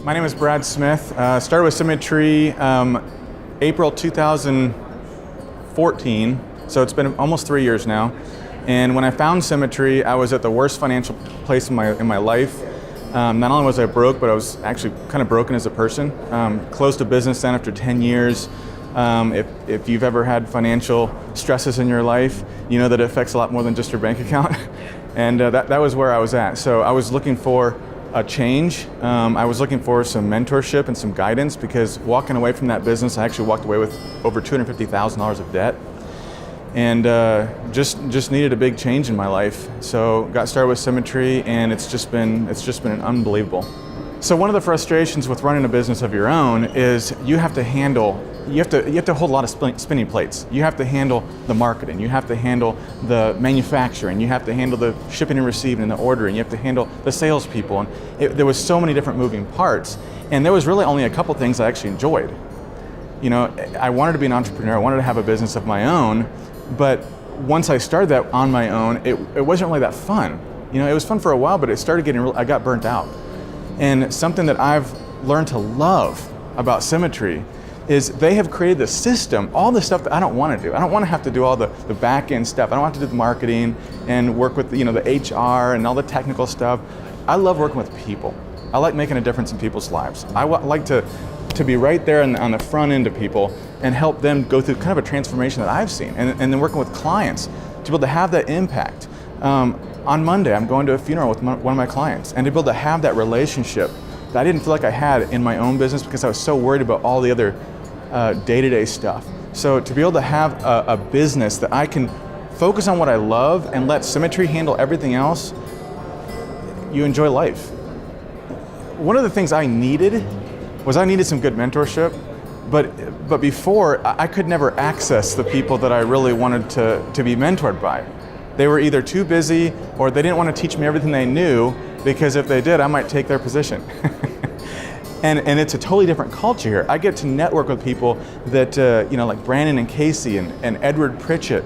My name is Brad Smith. Started with Symmetry April 2014, so it's been almost 3 years now. And when I found Symmetry, I was at the worst financial place in my life. Not only was I broke, but I was actually kind of broken as a person. Closed a business then after 10 years. If you've ever had financial stresses in your life, you know that it affects a lot more than just your bank account. And that was where I was at. So I was looking for a change. I was looking for some mentorship and some guidance, because walking away from that business, I actually walked away with over $250,000 of debt. And just needed a big change in my life. So got started with Symmetry, and it's just been unbelievable. So one of the frustrations with running a business of your own is you have to hold a lot of spinning plates. You have to handle the marketing, you have to handle the manufacturing, you have to handle the shipping and receiving and the ordering, you have to handle the salespeople, and there was so many different moving parts. And there was really only a couple things I actually enjoyed. You know, I wanted to be an entrepreneur, I wanted to have a business of my own, but once I started that on my own, it wasn't really that fun. You know, it was fun for a while, but it started I got burnt out. And something that I've learned to love about Symmetry is they have created the system, all the stuff that I don't want to do. I don't want to have to do all the back end stuff. I don't have to do the marketing and work with the HR and all the technical stuff. I love working with people. I like making a difference in people's lives. I like to be right there on the front end of people and help them go through kind of a transformation that I've seen. And then working with clients to be able to have that impact. On Monday, I'm going to a funeral with one of my clients, and to be able to have that relationship that I didn't feel like I had in my own business because I was so worried about all the other day-to-day stuff. So to be able to have a business that I can focus on what I love and let Symmetry handle everything else, you enjoy life. One of the things I needed some good mentorship, but before, I could never access the people that I really wanted to be mentored by. They were either too busy or they didn't want to teach me everything they knew, because if they did, I might take their position. And it's a totally different culture here. I get to network with people that, like Brandon and Casey and Edward Pritchett,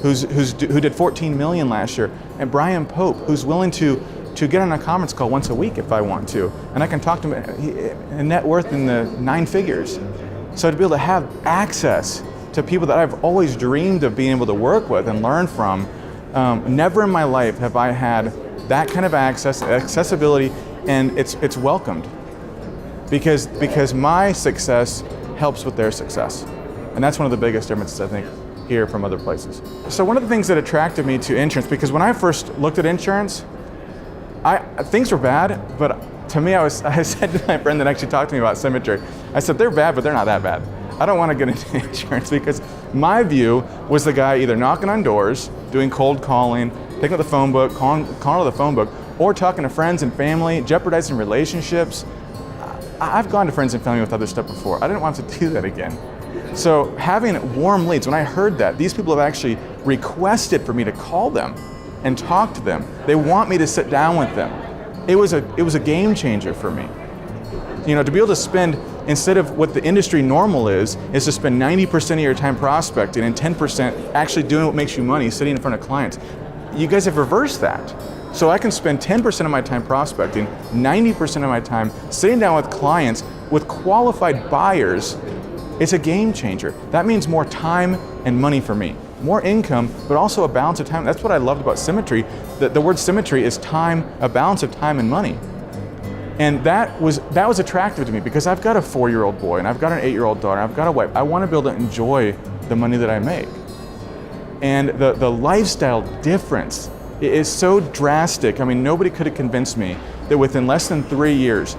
who did 14 million last year, and Brian Pope, who's willing to get on a conference call once a week if I want to, and I can talk to him, a net worth in the 9 figures. So to be able to have access to people that I've always dreamed of being able to work with and learn from, never in my life have I had that kind of accessibility, and it's welcomed, because my success helps with their success. And that's one of the biggest differences, I think, here from other places. So one of the things that attracted me to insurance, because when I first looked at insurance, things were bad, but to me, I said to my friend that actually talked to me about Symmetry, I said, they're bad, but they're not that bad. I don't want to get into insurance, because my view was the guy either knocking on doors, doing cold calling, picking up the phone book, calling to the phone book, or talking to friends and family, jeopardizing relationships. I've gone to friends and family with other stuff before. I didn't want to do that again. So having warm leads, when I heard that, these people have actually requested for me to call them and talk to them. They want me to sit down with them. It was a game changer for me. You know, to be able to spend, instead of what the industry normal is to spend 90% of your time prospecting and 10% actually doing what makes you money, sitting in front of clients. You guys have reversed that. So I can spend 10% of my time prospecting, 90% of my time sitting down with clients, with qualified buyers. It's a game changer. That means more time and money for me. More income, but also a balance of time. That's what I loved about Symmetry. The word symmetry is time, a balance of time and money. And that was attractive to me, because I've got a 4-year-old boy and I've got an 8-year-old daughter, I've got a wife. I want to be able to enjoy the money that I make. And the lifestyle difference is so drastic. I mean, nobody could have convinced me that within less than 3 years,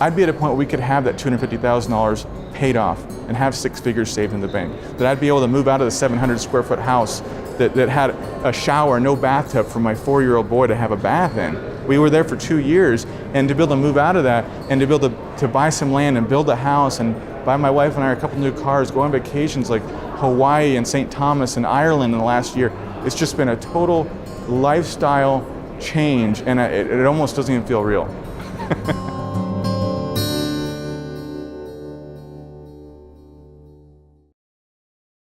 I'd be at a point where we could have that $250,000 paid off and have 6 figures saved in the bank. That I'd be able to move out of the 700 square foot house that had a shower, no bathtub for my 4-year-old boy to have a bath in. We were there for 2 years, and to be able to move out of that and to be able to buy some land and build a house and buy my wife and I a couple new cars, go on vacations like Hawaii and St. Thomas and Ireland in the last year. It's just been a total lifestyle change, and it almost doesn't even feel real.